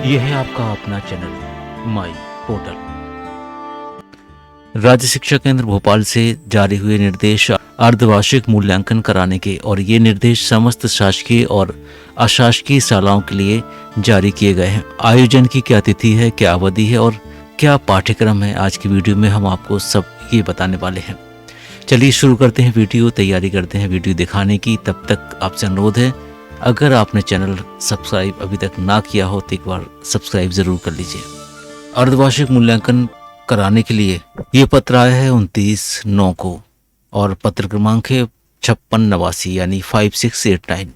यह है आपका अपना चैनल माई पोर्टल। राज्य शिक्षा केंद्र भोपाल से जारी हुए निर्देश अर्धवार्षिक मूल्यांकन कराने के और ये निर्देश समस्त शासकीय और अशासकीय शालाओं के लिए जारी किए गए हैं। आयोजन की क्या तिथि है, क्या अवधि है और क्या पाठ्यक्रम है, आज की वीडियो में हम आपको सब ये बताने वाले हैं। चलिए शुरू करते हैं वीडियो, तैयारी करते हैं वीडियो दिखाने की। तब तक आपसे अनुरोध है, अगर आपने चैनल सब्सक्राइब अभी तक ना किया हो तो एक बार सब्सक्राइब जरूर कर लीजिए। अर्धवार्षिक मूल्यांकन कराने के लिए ये पत्र आया है 29/9 को और पत्र क्रमांक है 5689 यानी 5689।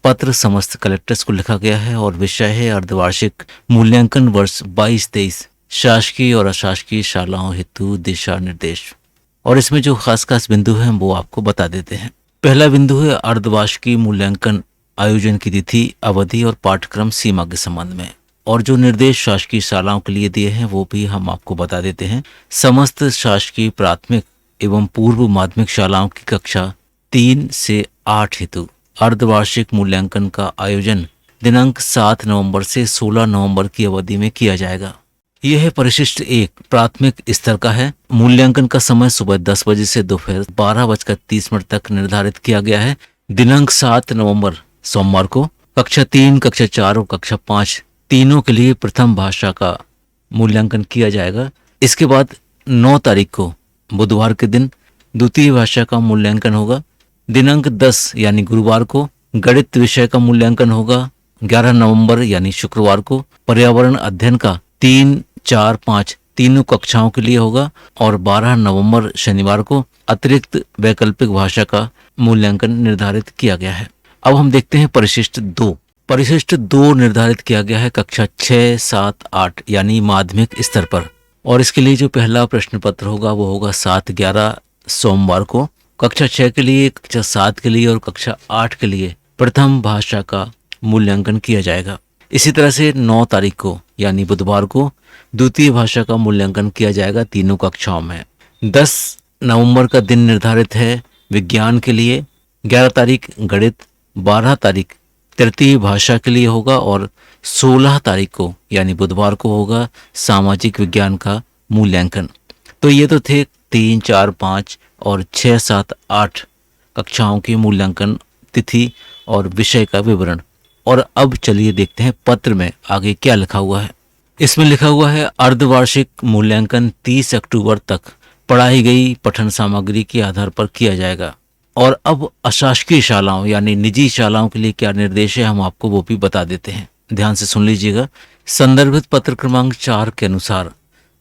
पत्र समस्त कलेक्टर्स को लिखा गया है और विषय है अर्धवार्षिक मूल्यांकन वर्ष 22-23 शासकीय और अशासकीय शालाओं हेतु दिशा निर्देश। और इसमें जो खास बिंदु हैं वो आपको बता देते हैं। पहला बिंदु है अर्धवार्षिक मूल्यांकन आयोजन की तिथि, अवधि और पाठ्यक्रम सीमा के संबंध में। और जो निर्देश शासकीय शालाओं के लिए दिए हैं वो भी हम आपको बता देते हैं। समस्त शासकीय प्राथमिक एवं पूर्व माध्यमिक शालाओं की कक्षा 3 से 8 हेतु अर्धवार्षिक मूल्यांकन का आयोजन दिनांक 7 नवंबर से 16 नवंबर की अवधि में किया जाएगा। यह है परिशिष्ट 1 प्राथमिक स्तर का है। मूल्यांकन का समय सुबह 10 बजे से दोपहर 12:30 तक निर्धारित किया गया है। दिनांक 7 नवंबर सोमवार को कक्षा 3, कक्षा 4 और कक्षा 5 तीनों के लिए प्रथम भाषा का मूल्यांकन किया जाएगा। इसके बाद 9 तारीख को बुधवार के दिन द्वितीय भाषा का मूल्यांकन होगा। दिनांक 10 यानी गुरुवार को गणित विषय का मूल्यांकन होगा। 11 नवंबर यानी शुक्रवार को पर्यावरण अध्ययन का 3, 4, 5 तीनों कक्षाओं के लिए होगा और 12 नवंबर शनिवार को अतिरिक्त वैकल्पिक भाषा का मूल्यांकन निर्धारित किया गया है। अब हम देखते हैं परिशिष्ट 2। परिशिष्ट 2 निर्धारित किया गया है कक्षा 6, 7, 8 यानी माध्यमिक स्तर पर। और इसके लिए जो पहला प्रश्न पत्र होगा वो होगा 7/11 सोमवार को। कक्षा 6 के लिए, कक्षा 7 के लिए और कक्षा 8 के लिए प्रथम भाषा का मूल्यांकन किया जाएगा। इसी तरह से 9 तारीख को यानी बुधवार को द्वितीय भाषा का मूल्यांकन किया जाएगा तीनों कक्षाओं में। 10 नवंबर का दिन निर्धारित है विज्ञान के लिए। 11 तारीख गणित, 12 तारीख तृतीय भाषा के लिए होगा और 16 तारीख को यानी बुधवार को होगा सामाजिक विज्ञान का मूल्यांकन। तो ये तो थे 3, 4, 5 और 6, 7, 8 कक्षाओं के मूल्यांकन तिथि और विषय का विवरण। और अब चलिए देखते हैं पत्र में आगे क्या लिखा हुआ है। इसमें लिखा हुआ है अर्धवार्षिक मूल्यांकन 30 अक्टूबर तक पढ़ाई गई पठन सामग्री के आधार पर किया जाएगा। और अब अशासकीय शालाओं यानी निजी शालाओं के लिए क्या निर्देश है हम आपको वो भी बता देते हैं। ध्यान से सुन लीजिएगा। संदर्भित पत्र क्रमांक 4 के अनुसार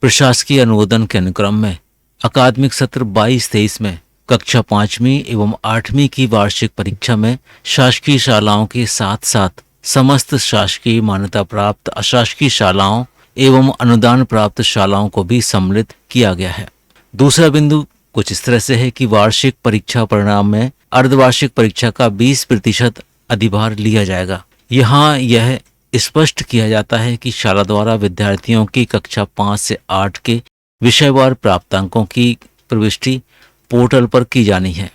प्रशासकीय अनुमोदन के अनुक्रम में अकादमिक सत्र 22-23 में कक्षा 5वीं एवं 8वीं की वार्षिक परीक्षा में शासकीय शालाओं के साथ साथ समस्त शासकीय मान्यता प्राप्त अशासकीय शालाओं एवं अनुदान प्राप्त शालाओं को भी सम्मिलित किया गया है। दूसरा बिंदु कुछ इस तरह से है कि वार्षिक परीक्षा परिणाम में अर्धवार्षिक परीक्षा का 20% अधिभार लिया जाएगा। यहाँ यह स्पष्ट किया जाता है कि शाला द्वारा विद्यार्थियों की कक्षा 5 से 8 के विषयवार प्राप्तांकों की प्रविष्टि पोर्टल पर की जानी है।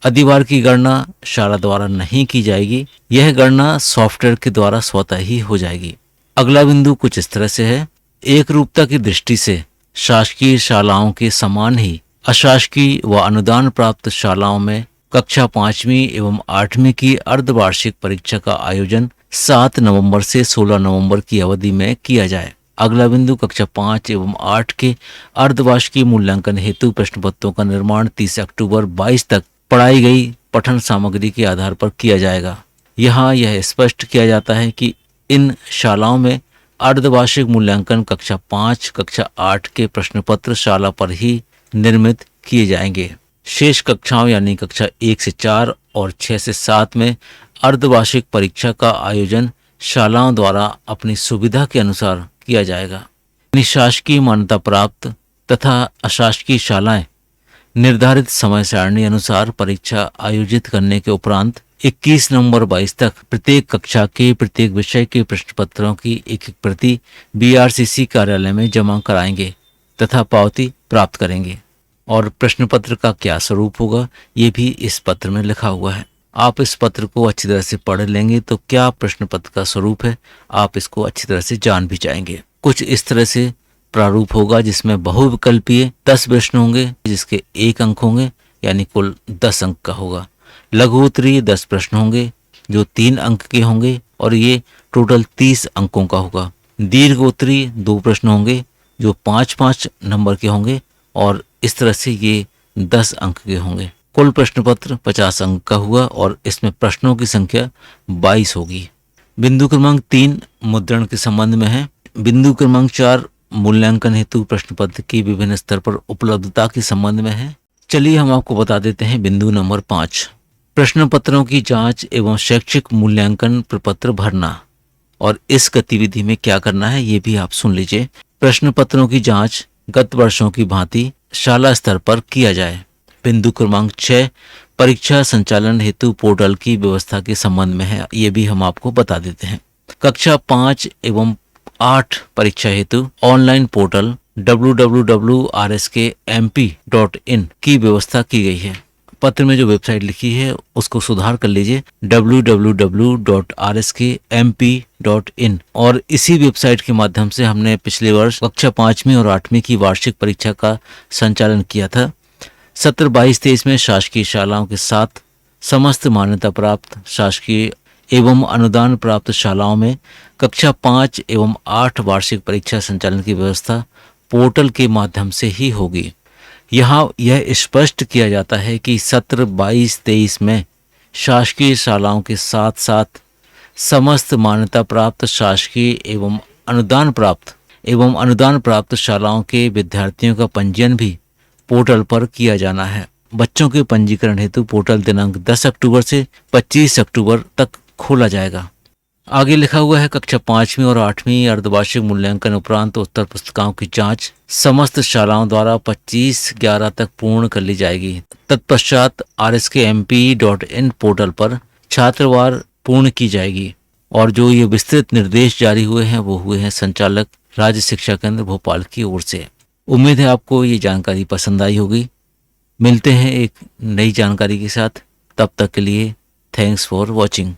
अधिभार की गणना शाला द्वारा नहीं की जाएगी, यह गणना सॉफ्टवेयर के द्वारा स्वतः ही हो जाएगी। अगला बिंदु कुछ इस तरह से है, एक रूपता की दृष्टि से शासकीय शालाओं के समान ही अशासकीय व अनुदान प्राप्त शालाओं में कक्षा 5वीं एवं 8वीं की अर्धवार्षिक परीक्षा का आयोजन 7 नवंबर से 16 नवंबर की अवधि में किया जाए। अगला बिंदु कक्षा 5 एवं 8 के अर्धवार्षिक मूल्यांकन हेतु प्रश्न पत्रों का निर्माण 30 अक्टूबर 22 तक पढ़ाई गई पठन सामग्री के आधार पर किया जाएगा। यहाँ यह स्पष्ट किया जाता है कि इन शालाओं में अर्धवार्षिक मूल्यांकन कक्षा 5, कक्षा 8 के प्रश्न पत्र शाला पर ही निर्मित किए जाएंगे। शेष कक्षाओं यानी कक्षा 1 से 4 और 6 से 7 में अर्धवार्षिक परीक्षा का आयोजन शालाओं द्वारा अपनी सुविधा के अनुसार किया जाएगा। शासकीय मान्यता प्राप्त तथा अशासकीय शालाएं निर्धारित समय सारणी अनुसार परीक्षा आयोजित करने के उपरांत 21 नवंबर 22 तक प्रत्येक कक्षा के प्रत्येक विषय के प्रश्न पत्रों की एक प्रति BRCC कार्यालय में जमा कराएंगे तथा पावती प्राप्त करेंगे। और प्रश्न पत्र का क्या स्वरूप होगा ये भी इस पत्र में लिखा हुआ है। आप इस पत्र को अच्छी तरह से पढ़ लेंगे तो क्या प्रश्न पत्र का स्वरूप है आप इसको अच्छी तरह से जान भी जाएंगे। कुछ इस तरह से प्रारूप होगा जिसमें बहुविकल्पीय 10 प्रश्न होंगे जिसके 1 अंक होंगे, यानी कुल 10 अंक का होगा। लघु उत्तरीय 10 प्रश्न होंगे जो 3 अंक के होंगे और ये टोटल 30 अंकों का होगा। दीर्घ उत्तरीय 2 प्रश्न होंगे जो 5-5 नंबर के होंगे और इस तरह से ये 10 अंक के होंगे। कुल प्रश्न पत्र 50 अंक का हुआ और इसमें प्रश्नों की संख्या 22 होगी। बिंदु क्रमांक 3 मुद्रण के संबंध में है। बिंदु क्रमांक 4 मूल्यांकन हेतु प्रश्न पत्र की विभिन्न स्तर पर उपलब्धता के संबंध में है। चलिए हम आपको बता देते हैं बिंदु नंबर 5, प्रश्न पत्रों की जांच एवं शैक्षिक मूल्यांकन प्रपत्र भरना। और इस गतिविधि में क्या करना है ये भी आप सुन लीजिए। प्रश्न पत्रों की जांच गत वर्षों की भांति शाला स्तर पर किया जाए। बिंदु क्रमांक 6 परीक्षा संचालन हेतु पोर्टल की व्यवस्था के संबंध में है, ये भी हम आपको बता देते हैं। कक्षा 5 एवं 8 परीक्षा हेतु ऑनलाइन पोर्टल www.rskmp.in की व्यवस्था की गई है। पत्र में जो वेबसाइट लिखी है उसको सुधार कर लीजिए www.rskmp.in। और इसी वेबसाइट के माध्यम से हमने पिछले वर्ष कक्षा 5वीं और 8वीं की वार्षिक परीक्षा का संचालन किया था। सत्र 22-23 में शासकीय शालाओं के साथ समस्त मान्यता प्राप्त शासकीय एवं अनुदान प्राप्त शालाओं में कक्षा 5 एवं 8 वार्षिक परीक्षा संचालन की व्यवस्था पोर्टल के माध्यम से ही होगी। यहाँ यह स्पष्ट किया जाता है कि सत्र 22-23 में शासकीय शालाओं के साथ साथ समस्त मान्यता प्राप्त शासकीय एवं अनुदान प्राप्त शालाओं के विद्यार्थियों का पंजीयन भी पोर्टल पर किया जाना है। बच्चों के पंजीकरण हेतु पोर्टल दिनांक 10 अक्टूबर से 25 अक्टूबर तक खोला जाएगा। आगे लिखा हुआ है कक्षा 5वीं और 8वीं अर्धवार्षिक मूल्यांकन उपरांत उत्तर पुस्तिकाओं की जांच समस्त शालाओं द्वारा 25/11 तक पूर्ण कर ली जाएगी। तत्पश्चात rskmp.in पोर्टल पर छात्रवार पूर्ण की जाएगी। और जो ये विस्तृत निर्देश जारी हुए हैं वो हुए हैं संचालक राज्य शिक्षा केंद्र भोपाल की ओर से। उम्मीद है आपको ये जानकारी पसंद आई होगी। मिलते हैं एक नई जानकारी के साथ, तब तक के लिए थैंक्स फॉर वॉचिंग।